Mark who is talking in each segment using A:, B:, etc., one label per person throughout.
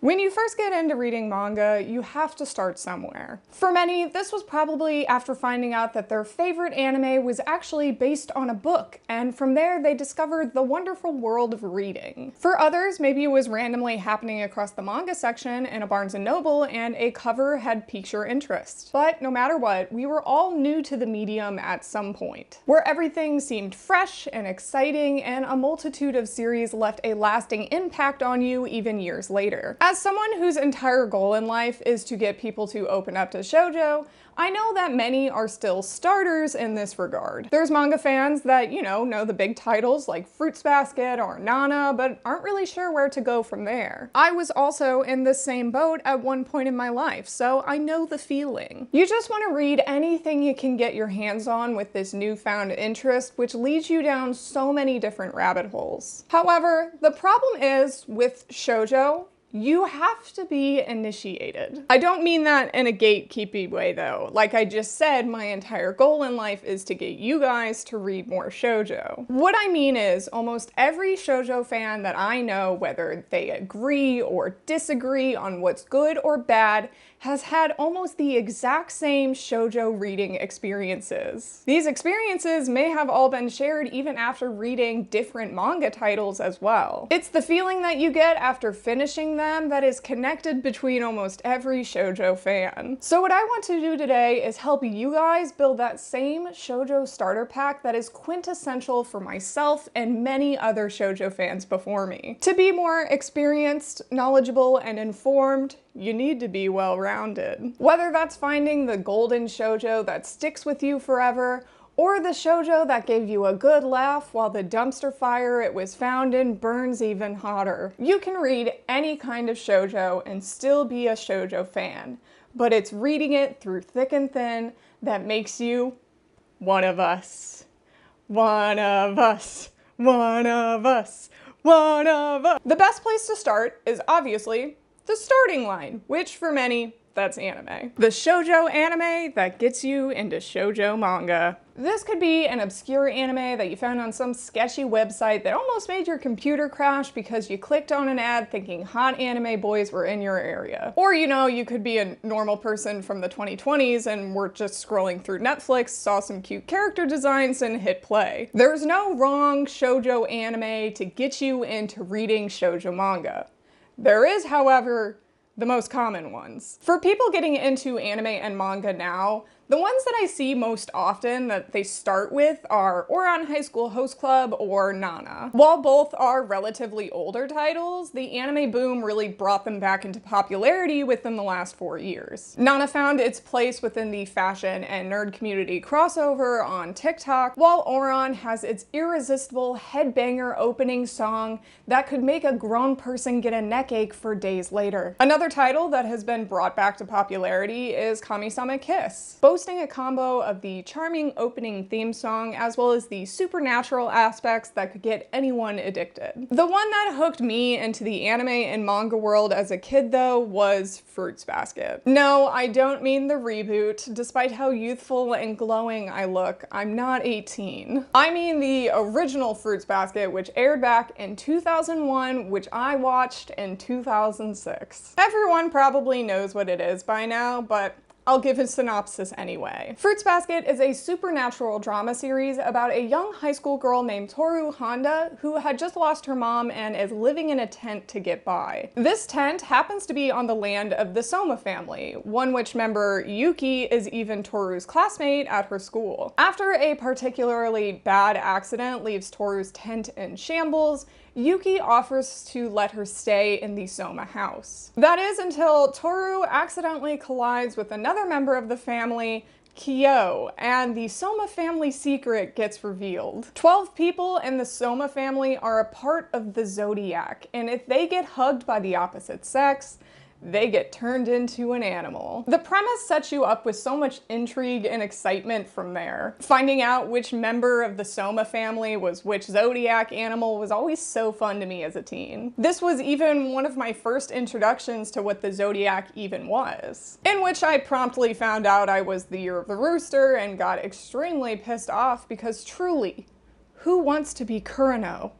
A: When you first get into reading manga, you have to start somewhere. For many, this was probably after finding out that their favorite anime was actually based on a book, and from there they discovered the wonderful world of reading. For others, maybe it was randomly happening across the manga section in a Barnes & Noble and a cover had piqued your interest. But no matter what, we were all new to the medium at some point, where everything seemed fresh and exciting and a multitude of series left a lasting impact on you even years later. As someone whose entire goal in life is to get people to open up to shoujo, I know that many are still starters in this regard. There's manga fans that, know the big titles like Fruits Basket or Nana, but aren't really sure where to go from there. I was also in the same boat at one point in my life, so I know the feeling. You just want to read anything you can get your hands on with this newfound interest, which leads you down so many different rabbit holes. However, the problem is, with shoujo, you have to be initiated. I don't mean that in a gatekeepy way though. Like I just said, my entire goal in life is to get you guys to read more shoujo. What I mean is, almost every shoujo fan that I know, whether they agree or disagree on what's good or bad, has had almost the exact same shoujo reading experiences. These experiences may have all been shared even after reading different manga titles as well. It's the feeling that you get after finishing them that is connected between almost every shoujo fan. So what I want to do today is help you guys build that same shoujo starter pack that is quintessential for myself and many other shoujo fans before me. To be more experienced, knowledgeable, and informed, you need to be well-rounded. Whether that's finding the golden shoujo that sticks with you forever, or the shoujo that gave you a good laugh while the dumpster fire it was found in burns even hotter. You can read any kind of shoujo and still be a shoujo fan, but it's reading it through thick and thin that makes you one of us. One of us. One of us. One of us. The best place to start is obviously the starting line, which for many, that's anime. The shoujo anime that gets you into shoujo manga. This could be an obscure anime that you found on some sketchy website that almost made your computer crash because you clicked on an ad thinking hot anime boys were in your area. Or you could be a normal person from the 2020s and were just scrolling through Netflix, saw some cute character designs and hit play. There's no wrong shoujo anime to get you into reading shoujo manga. There is, however, the most common ones. For people getting into anime and manga now, the ones that I see most often that they start with are Ouran High School Host Club or Nana. While both are relatively older titles, the anime boom really brought them back into popularity within the last 4 years. Nana found its place within the fashion and nerd community crossover on TikTok, while Ouran has its irresistible headbanger opening song that could make a grown person get a neck ache for days later. Another title that has been brought back to popularity is Kami-sama Kiss, boasting a combo of the charming opening theme song as well as the supernatural aspects that could get anyone addicted. The one that hooked me into the anime and manga world as a kid though was Fruits Basket. No, I don't mean the reboot. Despite how youthful and glowing I look, I'm not 18. I mean the original Fruits Basket, which aired back in 2001, which I watched in 2006. Everyone probably knows what it is by now, but I'll give a synopsis anyway. Fruits Basket is a supernatural drama series about a young high school girl named Toru Honda who had just lost her mom and is living in a tent to get by. This tent happens to be on the land of the Soma family, one which member Yuki is even Toru's classmate at her school. After a particularly bad accident leaves Toru's tent in shambles, Yuki offers to let her stay in the Soma house. That is until Toru accidentally collides with another member of the family, Kyo, and the Soma family secret gets revealed. 12 people in the Soma family are a part of the Zodiac, and if they get hugged by the opposite sex, they get turned into an animal. The premise sets you up with so much intrigue and excitement from there. Finding out which member of the Soma family was which zodiac animal was always so fun to me as a teen. This was even one of my first introductions to what the zodiac even was, in which I promptly found out I was the year of the rooster and got extremely pissed off because truly, who wants to be Kurano?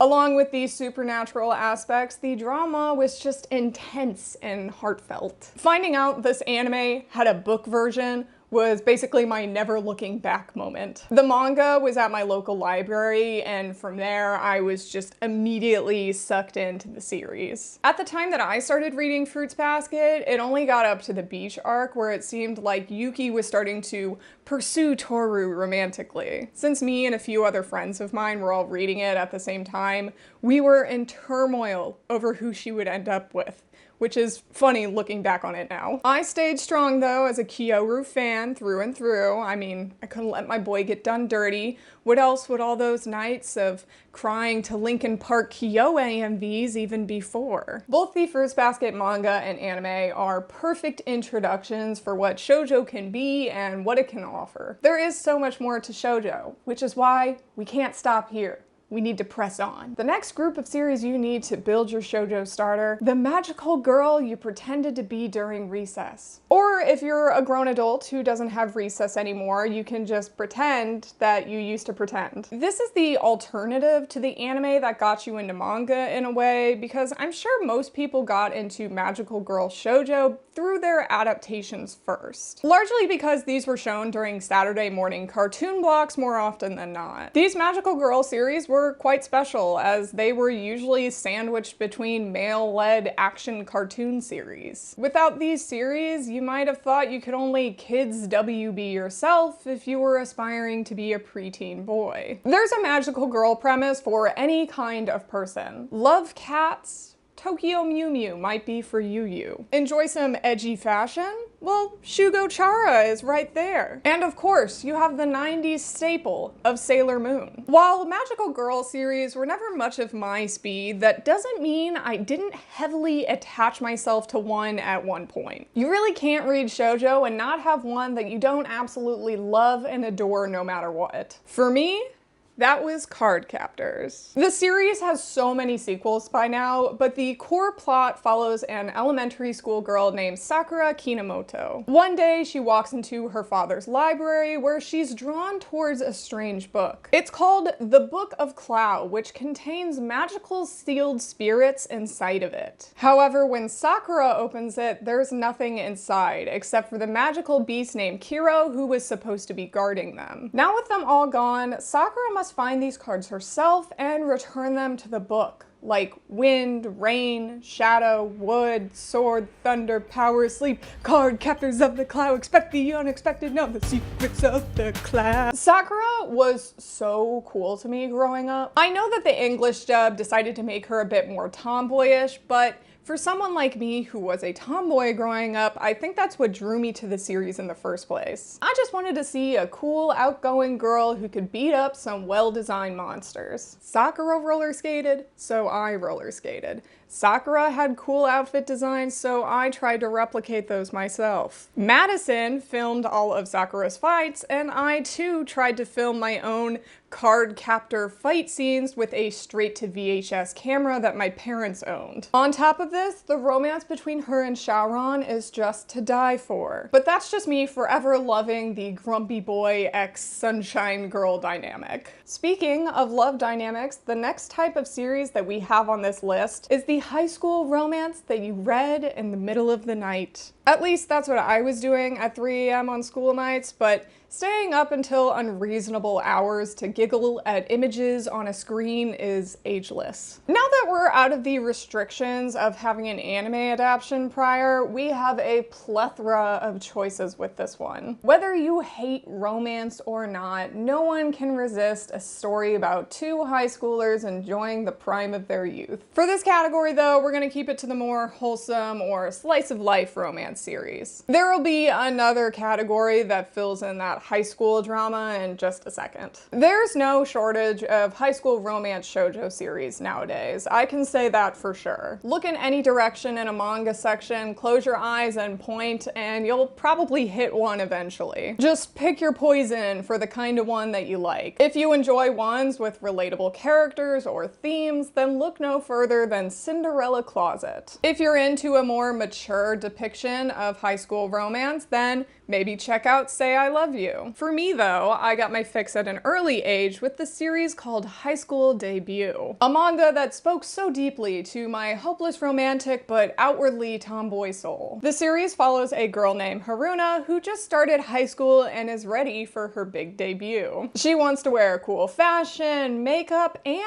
A: Along with these supernatural aspects, the drama was just intense and heartfelt. Finding out this anime had a book version was basically my never looking back moment. The manga was at my local library, and from there I was just immediately sucked into the series. At the time that I started reading Fruits Basket, it only got up to the beach arc where it seemed like Yuki was starting to pursue Toru romantically. Since me and a few other friends of mine were all reading it at the same time, we were in turmoil over who she would end up with, which is funny looking back on it now. I stayed strong though as a Kyoru fan through and through. I mean, I couldn't let my boy get done dirty. What else would all those nights of crying to Linkin Park Kyo AMVs even be for? Both the Fruits Basket manga and anime are perfect introductions for what shoujo can be and what it can offer. There is so much more to shoujo, which is why we can't stop here. We need to press on. The next group of series you need to build your shoujo starter: the magical girl you pretended to be during recess. Or if you're a grown adult who doesn't have recess anymore, you can just pretend that you used to pretend. This is the alternative to the anime that got you into manga in a way, because I'm sure most people got into magical girl shoujo through their adaptations first. Largely because these were shown during Saturday morning cartoon blocks more often than not. These magical girl series were quite special, as they were usually sandwiched between male-led action cartoon series. Without these series, you might have thought you could only kids WB yourself if you were aspiring to be a preteen boy. There's a magical girl premise for any kind of person. Love cats? Tokyo Mew Mew might be for you. Enjoy some edgy fashion? Well, Shugo Chara is right there. And of course, you have the 90s staple of Sailor Moon. While magical girl series were never much of my speed, that doesn't mean I didn't heavily attach myself to one at one point. You really can't read shoujo and not have one that you don't absolutely love and adore no matter what. For me, that was Cardcaptors. The series has so many sequels by now, but the core plot follows an elementary school girl named Sakura Kinomoto. One day, she walks into her father's library where she's drawn towards a strange book. It's called The Book of Clow, which contains magical sealed spirits inside of it. However, when Sakura opens it, there's nothing inside except for the magical beast named Kiro, who was supposed to be guarding them. Now with them all gone, Sakura must find these cards herself and return them to the book, like wind, rain, shadow, wood, sword, thunder, power, sleep, card, captors of the cloud, expect the unexpected, know the secrets of the cloud. Sakura was so cool to me growing up. I know that the English dub decided to make her a bit more tomboyish, but for someone like me who was a tomboy growing up, I think that's what drew me to the series in the first place. I just wanted to see a cool, outgoing girl who could beat up some well-designed monsters. Sakura roller skated, so I roller skated. Sakura had cool outfit designs, so I tried to replicate those myself. Madison filmed all of Sakura's fights, and I too tried to film my own card captor fight scenes with a straight-to-VHS camera that my parents owned. On top of this, the romance between her and Shaoran is just to die for. But that's just me forever loving the grumpy boy x sunshine girl dynamic. Speaking of love dynamics, the next type of series that we have on this list is the high school romance that you read in the middle of the night. At least that's what I was doing at 3 AM on school nights, but staying up until unreasonable hours to giggle at images on a screen is ageless. Now that we're out of the restrictions of having an anime adaptation prior, we have a plethora of choices with this one. Whether you hate romance or not, no one can resist a story about two high schoolers enjoying the prime of their youth. For this category though, we're gonna keep it to the more wholesome or slice of life romance series. There will be another category that fills in that high school drama in just a second. There's no shortage of high school romance shoujo series nowadays. I can say that for sure. Look in any direction in a manga section, close your eyes and point, and you'll probably hit one eventually. Just pick your poison for the kind of one that you like. If you enjoy ones with relatable characters or themes, then look no further than Cinderella Closet. If you're into a more mature depiction of high school romance, then maybe check out Say I Love You. you. For me though, I got my fix at an early age with the series called High School Debut, a manga that spoke so deeply to my hopeless romantic but outwardly tomboy soul. The series follows a girl named Haruna who just started high school and is ready for her big debut. She wants to wear cool fashion, makeup, and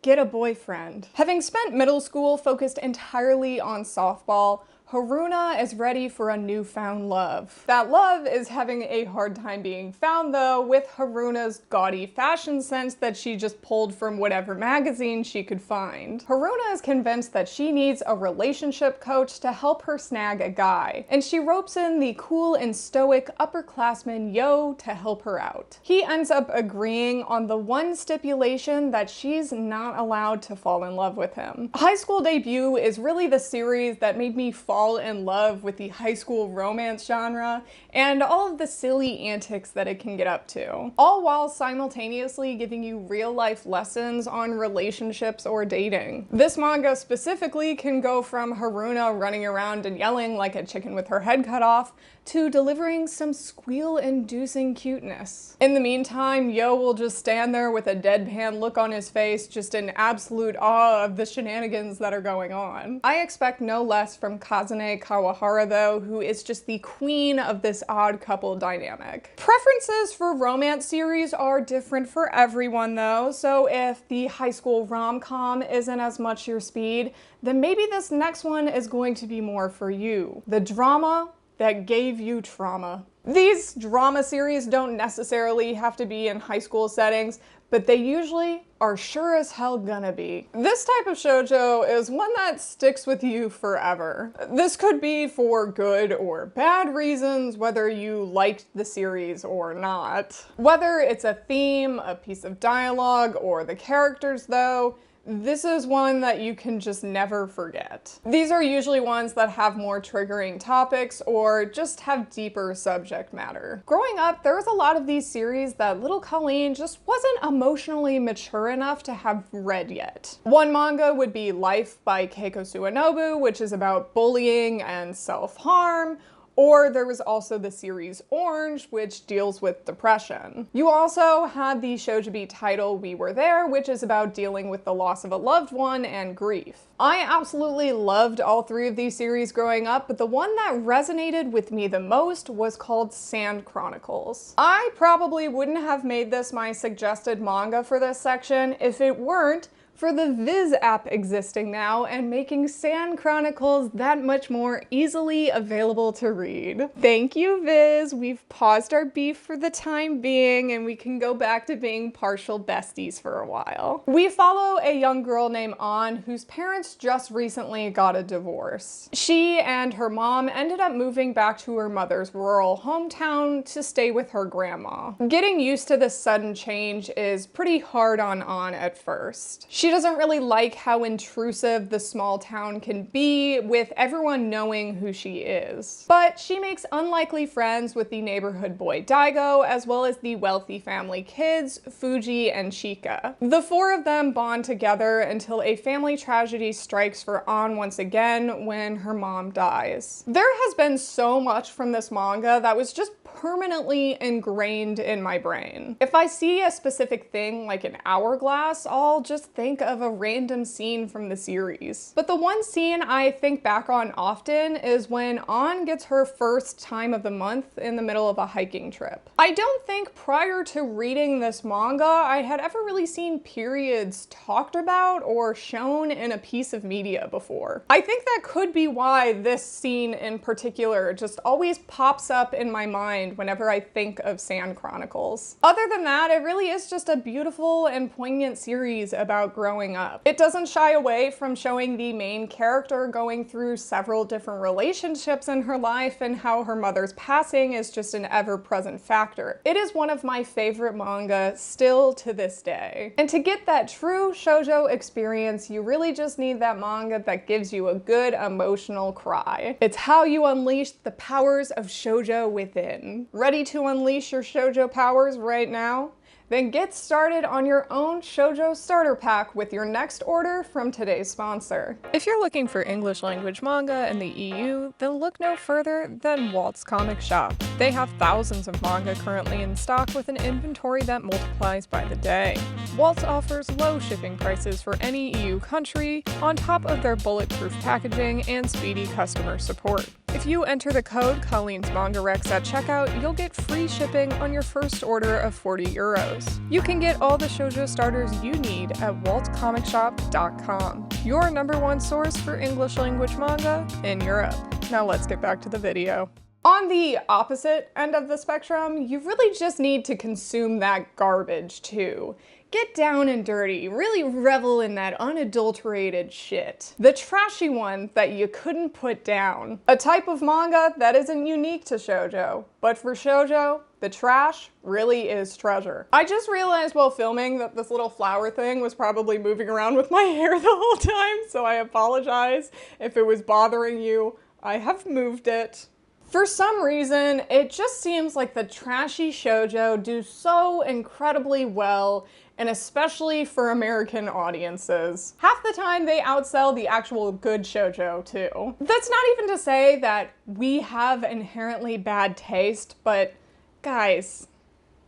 A: get a boyfriend. Having spent middle school focused entirely on softball, Haruna is ready for a newfound love. That love is having a hard time being found though, with Haruna's gaudy fashion sense that she just pulled from whatever magazine she could find. Haruna is convinced that she needs a relationship coach to help her snag a guy, and she ropes in the cool and stoic upperclassman Yo to help her out. He ends up agreeing on the one stipulation that she's not allowed to fall in love with him. High School Debut is really the series that made me fall in love with the high school romance genre and all of the silly antics that it can get up to, all while simultaneously giving you real-life lessons on relationships or dating. This manga specifically can go from Haruna running around and yelling like a chicken with her head cut off to delivering some squeal-inducing cuteness. In the meantime, Yo will just stand there with a deadpan look on his face, just in absolute awe of the shenanigans that are going on. I expect no less from Kazune Kawahara though, who is just the queen of this odd couple dynamic. Preferences for romance series are different for everyone though, so if the high school rom-com isn't as much your speed, then maybe this next one is going to be more for you. The drama that gave you trauma. These drama series don't necessarily have to be in high school settings, but they usually are sure as hell gonna be. This type of shoujo is one that sticks with you forever. This could be for good or bad reasons, whether you liked the series or not. Whether it's a theme, a piece of dialogue, or the characters though, this is one that you can just never forget. These are usually ones that have more triggering topics or just have deeper subject matter. Growing up, there was a lot of these series that little Colleen just wasn't emotionally mature enough to have read yet. One manga would be Life by Keiko Suenobu, which is about bullying and self-harm. Or there was also the series Orange, which deals with depression. You also had the shoujo title We Were There, which is about dealing with the loss of a loved one and grief. I absolutely loved all three of these series growing up, but the one that resonated with me the most was called Sand Chronicles. I probably wouldn't have made this my suggested manga for this section if it weren't for the Viz app existing now and making Sand Chronicles that much more easily available to read. Thank you, Viz. We've paused our beef for the time being and we can go back to being partial besties for a while. We follow a young girl named An whose parents just recently got a divorce. She and her mom ended up moving back to her mother's rural hometown to stay with her grandma. Getting used to this sudden change is pretty hard on An at first. She doesn't really like how intrusive the small town can be with everyone knowing who she is. But she makes unlikely friends with the neighborhood boy Daigo, as well as the wealthy family kids, Fuji and Chika. The four of them bond together until a family tragedy strikes for An once again when her mom dies. There has been so much from this manga that was just permanently ingrained in my brain. If I see a specific thing like an hourglass, I'll just think of a random scene from the series. But the one scene I think back on often is when An gets her first time of the month in the middle of a hiking trip. I don't think prior to reading this manga I had ever really seen periods talked about or shown in a piece of media before. I think that could be why this scene in particular just always pops up in my mind whenever I think of Sand Chronicles. Other than that, it really is just a beautiful and poignant series about growing up. It doesn't shy away from showing the main character going through several different relationships in her life and how her mother's passing is just an ever-present factor. It is one of my favorite manga still to this day. And to get that true shoujo experience, you really just need that manga that gives you a good emotional cry. It's how you unleash the powers of shoujo within. Ready to unleash your shoujo powers right now? Then get started on your own shoujo starter pack with your next order from today's sponsor. If you're looking for English language manga in the EU, then look no further than Walt's Comic Shop. They have thousands of manga currently in stock with an inventory that multiplies by the day. Waltz offers low shipping prices for any EU country, on top of their bulletproof packaging and speedy customer support. If you enter the code Colleen's Manga Rex at checkout, you'll get free shipping on your first order of 40 euros. You can get all the shoujo starters you need at waltcomicshop.com, your #1 source for English language manga in Europe. Now let's get back to the video. On the opposite end of the spectrum, you really just need to consume that garbage too. Get down and dirty, really revel in that unadulterated shit. The trashy one that you couldn't put down. A type of manga that isn't unique to shoujo, but for shoujo, the trash really is treasure. I just realized while filming that this little flower thing was probably moving around with my hair the whole time, so I apologize if it was bothering you. I have moved it. For some reason, it just seems like the trashy shoujo do so incredibly well, and especially for American audiences. Half the time they outsell the actual good shoujo too. That's not even to say that we have inherently bad taste, but guys,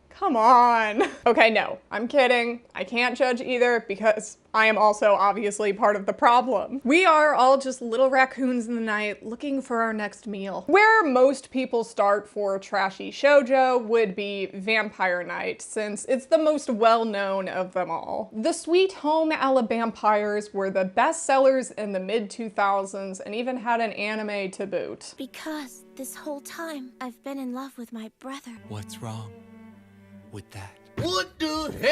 A: come on. Okay, no, I'm kidding. I can't judge either because I am also obviously part of the problem. We are all just little raccoons in the night looking for our next meal. Where most people start for trashy shoujo would be Vampire Night, since it's the most well-known of them all. The Sweet Home Alabamampires were the best sellers in the mid-2000s and even had an anime to boot.
B: Because this whole time I've been in love with my brother.
C: What's wrong with that?
D: What the hell?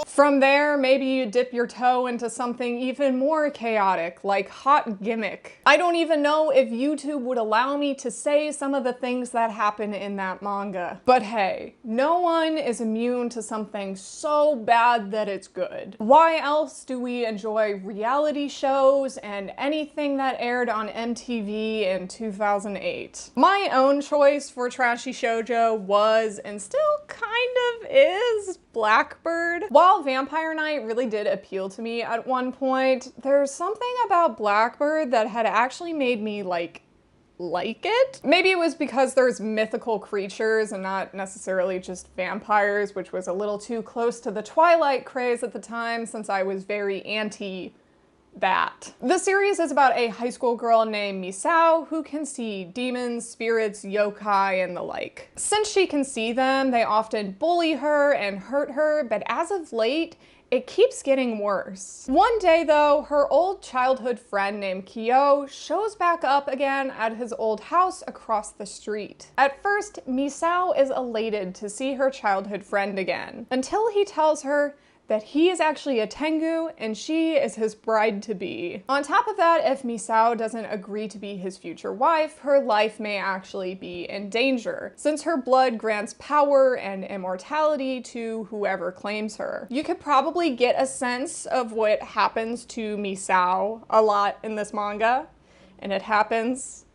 A: From there, maybe you dip your toe into something even more chaotic, like Hot Gimmick. I don't even know if YouTube would allow me to say some of the things that happen in that manga. But hey, no one is immune to something so bad that it's good. Why else do we enjoy reality shows and anything that aired on MTV in 2008? My own choice for trashy shoujo was, and still kind of is, Blackbird. While Vampire Night really did appeal to me at one point, there's something about Blackbird that had actually made me like it. Maybe it was because there's mythical creatures and not necessarily just vampires, which was a little too close to the Twilight craze at the time, since I was very anti that. The series is about a high school girl named Misao who can see demons, spirits, yokai, and the like. Since she can see them, they often bully her and hurt her, but as of late, it keeps getting worse. One day though, her old childhood friend named Kyo shows back up again at his old house across the street. At first, Misao is elated to see her childhood friend again, until he tells her that he is actually a Tengu and she is his bride-to-be. On top of that, if Misao doesn't agree to be his future wife, her life may actually be in danger, since her blood grants power and immortality to whoever claims her. You could probably get a sense of what happens to Misao a lot in this manga, and it happens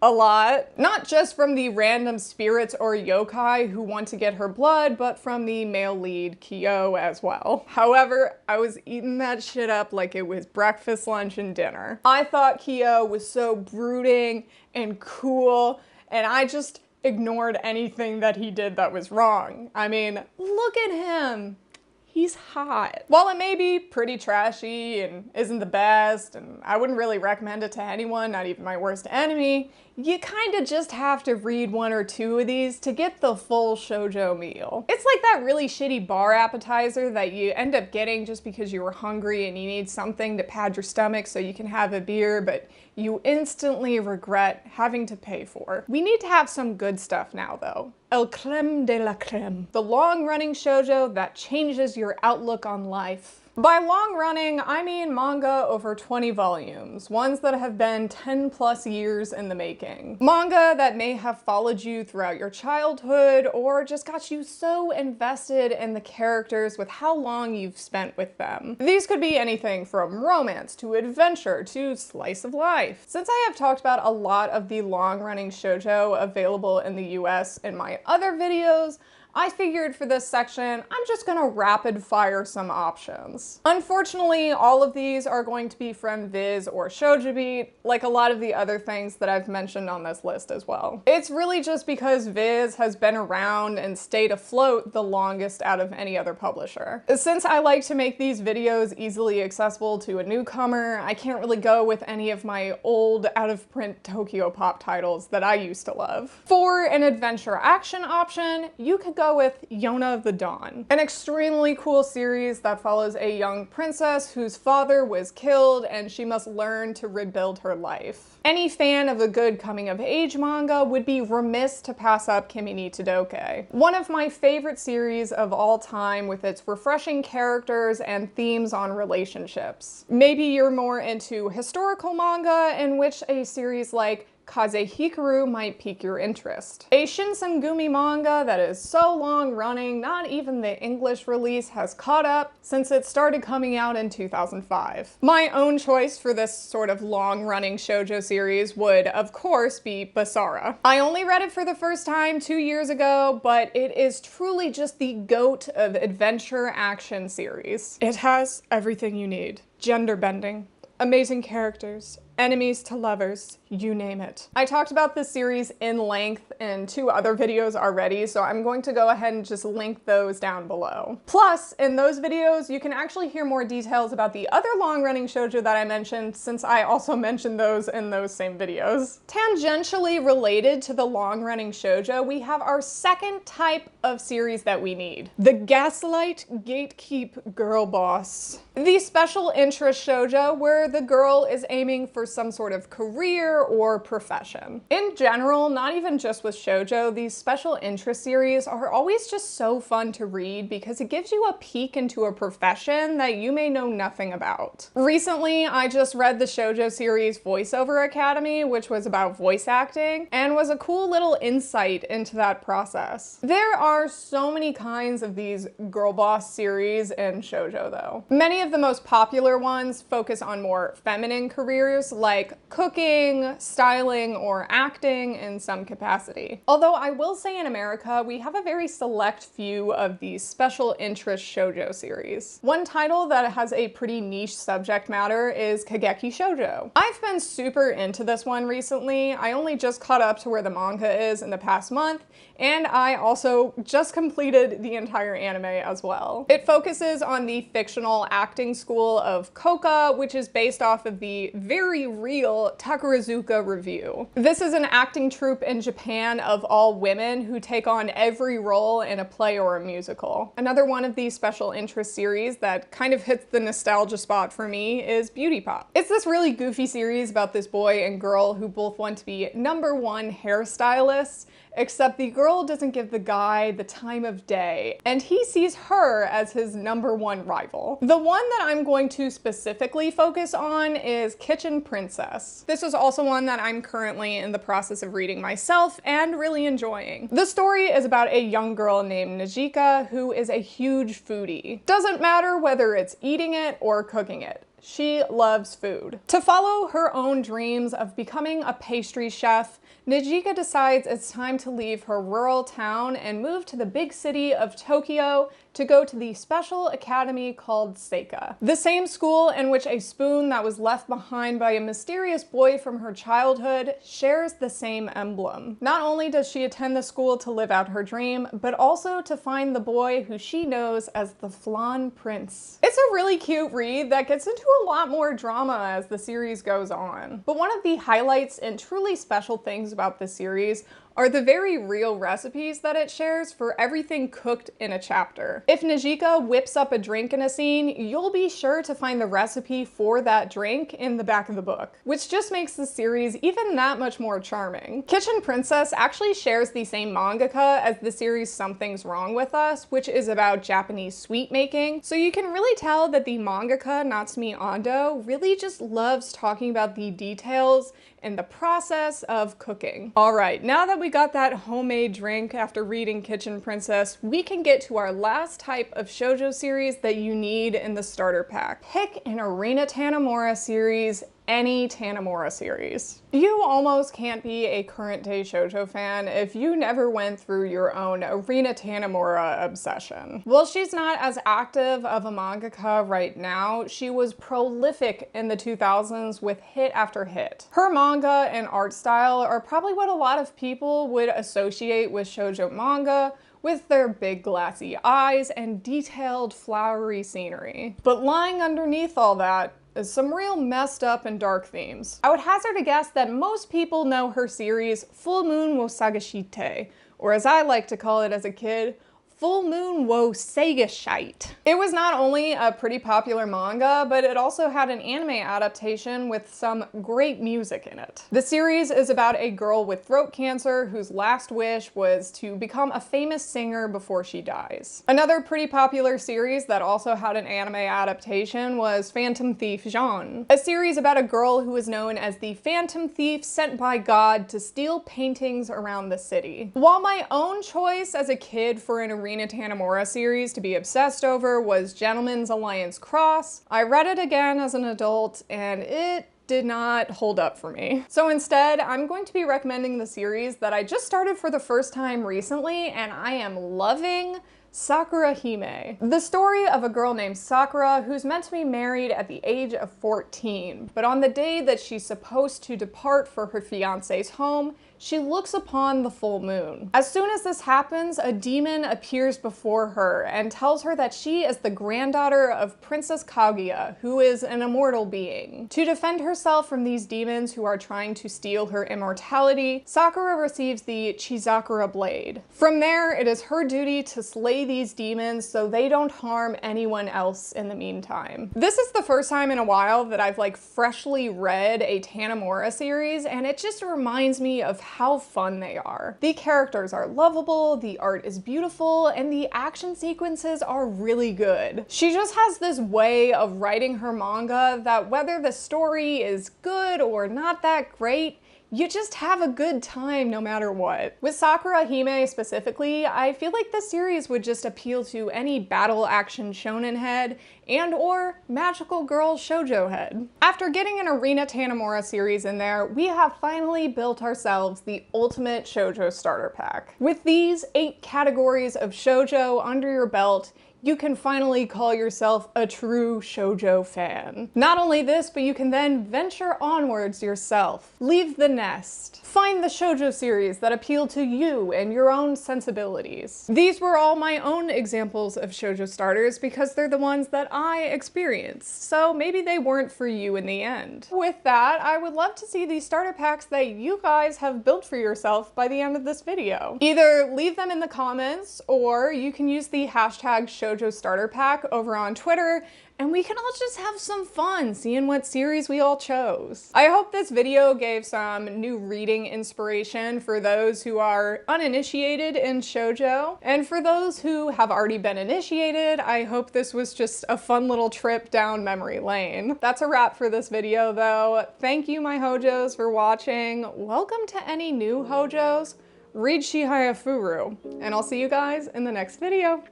A: a lot. Not just from the random spirits or yokai who want to get her blood, but from the male lead, Kyo, as well. However, I was eating that shit up like it was breakfast, lunch, and dinner. I thought Kyo was so brooding and cool, and I just ignored anything that he did that was wrong. I mean, look at him. He's hot. While it may be pretty trashy and isn't the best, and I wouldn't really recommend it to anyone, not even my worst enemy, you kinda just have to read one or two of these to get the full shoujo meal. It's like that really shitty bar appetizer that you end up getting just because you were hungry and you need something to pad your stomach so you can have a beer, but you instantly regret having to pay for. We need to have some good stuff now though. El creme de la creme. The long-running shoujo that changes your outlook on life. By long running, I mean manga over 20 volumes, ones that have been 10 plus years in the making. Manga that may have followed you throughout your childhood or just got you so invested in the characters with how long you've spent with them. These could be anything from romance to adventure to slice of life. Since I have talked about a lot of the long-running shoujo available in the US in my other videos, I figured for this section, I'm just gonna rapid fire some options. Unfortunately, all of these are going to be from Viz or Shoujo Beat, like a lot of the other things that I've mentioned on this list as well. It's really just because Viz has been around and stayed afloat the longest out of any other publisher. Since I like to make these videos easily accessible to a newcomer, I can't really go with any of my old out-of-print Tokyo Pop titles that I used to love. For an adventure action option, you could go with Yona of the Dawn, an extremely cool series that follows a young princess whose father was killed and she must learn to rebuild her life. Any fan of a good coming-of-age manga would be remiss to pass up Kimi ni Todoke, one of my favorite series of all time with its refreshing characters and themes on relationships. Maybe you're more into historical manga, in which a series like Kaze Hikaru might pique your interest. A Shinsengumi manga that is so long running, not even the English release has caught up since it started coming out in 2005. My own choice for this sort of long-running shoujo series would, of course, be Basara. I only read it for the first time 2 years ago, but it is truly just the GOAT of adventure action series. It has everything you need. Gender bending, amazing characters, enemies to lovers, you name it. I talked about this series in length in 2 other videos already, so I'm going to go ahead and just link those down below. Plus, in those videos, you can actually hear more details about the other long-running shoujo that I mentioned, since I also mentioned those in those same videos. Tangentially related to the long-running shoujo, we have our second type of series that we need. The Gaslight Gatekeep Girlboss. The special interest shoujo where the girl is aiming for some sort of career or profession. In general, not even just with shoujo, these special interest series are always just so fun to read because it gives you a peek into a profession that you may know nothing about. Recently, I just read the shoujo series Voiceover Academy, which was about voice acting, and was a cool little insight into that process. There are so many kinds of these girl boss series in shoujo though. Many of the most popular ones focus on more feminine careers like cooking, styling, or acting in some capacity. Although I will say in America, we have a very select few of these special interest shoujo series. One title that has a pretty niche subject matter is Kageki Shoujo. I've been super into this one recently. I only just caught up to where the manga is in the past month, and I also just completed the entire anime as well. It focuses on the fictional acting school of Koka, which is based off of the very real Takarazuka Review. This is an acting troupe in Japan of all women who take on every role in a play or a musical. Another one of these special interest series that kind of hits the nostalgia spot for me is Beauty Pop. It's this really goofy series about this boy and girl who both want to be #1 hairstylists, except the girl doesn't give the guy the time of day, and he sees her as his #1 rival. The one that I'm going to specifically focus on is Kitchen Princess. This is also one that I'm currently in the process of reading myself and really enjoying. The story is about a young girl named Najika who is a huge foodie. Doesn't matter whether it's eating it or cooking it. She loves food. To follow her own dreams of becoming a pastry chef, Najika decides it's time to leave her rural town and move to the big city of Tokyo to go to the special academy called Seika, the same school in which a spoon that was left behind by a mysterious boy from her childhood shares the same emblem. Not only does she attend the school to live out her dream, but also to find the boy who she knows as the Flan Prince. It's a really cute read that gets into a lot more drama as the series goes on. But one of the highlights and truly special things about this series are the very real recipes that it shares for everything cooked in a chapter. If Najika whips up a drink in a scene, you'll be sure to find the recipe for that drink in the back of the book, which just makes the series even that much more charming. Kitchen Princess actually shares the same mangaka as the series Something's Wrong With Us, which is about Japanese sweet making, so you can really tell that the mangaka Natsumi Ando really just loves talking about the details and the process of cooking. All right, now that we got that homemade drink after reading Kitchen Princess, we can get to our last type of shoujo series that you need in the starter pack. Pick an Arina Tanemura series any Tanemura series. You almost can't be a current day shoujo fan if you never went through your own Arina Tanemura obsession. While she's not as active of a mangaka right now, she was prolific in the 2000s with hit after hit. Her manga and art style are probably what a lot of people would associate with shoujo manga, with their big glassy eyes and detailed flowery scenery. But lying underneath all that is some real messed up and dark themes. I would hazard a guess that most people know her series Full Moon wo Sagashite, or as I like to call it as a kid, Full Moon wo Sagashite. It was not only a pretty popular manga, but it also had an anime adaptation with some great music in it. The series is about a girl with throat cancer whose last wish was to become a famous singer before she dies. Another pretty popular series that also had an anime adaptation was Phantom Thief Jean, a series about a girl who was known as the Phantom Thief sent by God to steal paintings around the city. While my own choice as a kid for an Arina Tanemura series to be obsessed over was Gentleman's Alliance Cross, I read it again as an adult and it did not hold up for me. So instead, I'm going to be recommending the series that I just started for the first time recently and I am loving, Sakura Hime. The story of a girl named Sakura who's meant to be married at the age of 14, but on the day that she's supposed to depart for her fiance's home, she looks upon the full moon. As soon as this happens, a demon appears before her and tells her that she is the granddaughter of Princess Kaguya, who is an immortal being. To defend herself from these demons who are trying to steal her immortality, Sakura receives the Chizakura blade. From there, it is her duty to slay these demons so they don't harm anyone else in the meantime. This is the first time in a while that I've freshly read a Tanemura series, and it just reminds me of how fun they are. The characters are lovable, the art is beautiful, and the action sequences are really good. She just has this way of writing her manga that whether the story is good or not that great, you just have a good time no matter what. With Sakura Hime specifically, I feel like this series would just appeal to any battle action shonen head and or magical girl shoujo head. After getting an Arina Tanemura series in there, we have finally built ourselves the ultimate shoujo starter pack. With these 8 categories of shoujo under your belt, you can finally call yourself a true shoujo fan. Not only this, but you can then venture onwards yourself. Leave the nest. Find the shoujo series that appeal to you and your own sensibilities. These were all my own examples of shoujo starters because they're the ones that I experienced, so maybe they weren't for you in the end. With that, I would love to see these starter packs that you guys have built for yourself by the end of this video. Either leave them in the comments, or you can use the hashtag Shoujo Starter Pack over on Twitter, and we can all just have some fun seeing what series we all chose. I hope this video gave some new reading inspiration for those who are uninitiated in shoujo, and for those who have already been initiated, I hope this was just a fun little trip down memory lane. That's a wrap for this video though. Thank you my hojos for watching. Welcome to any new hojos. Read Shihaya Furu, and I'll see you guys in the next video.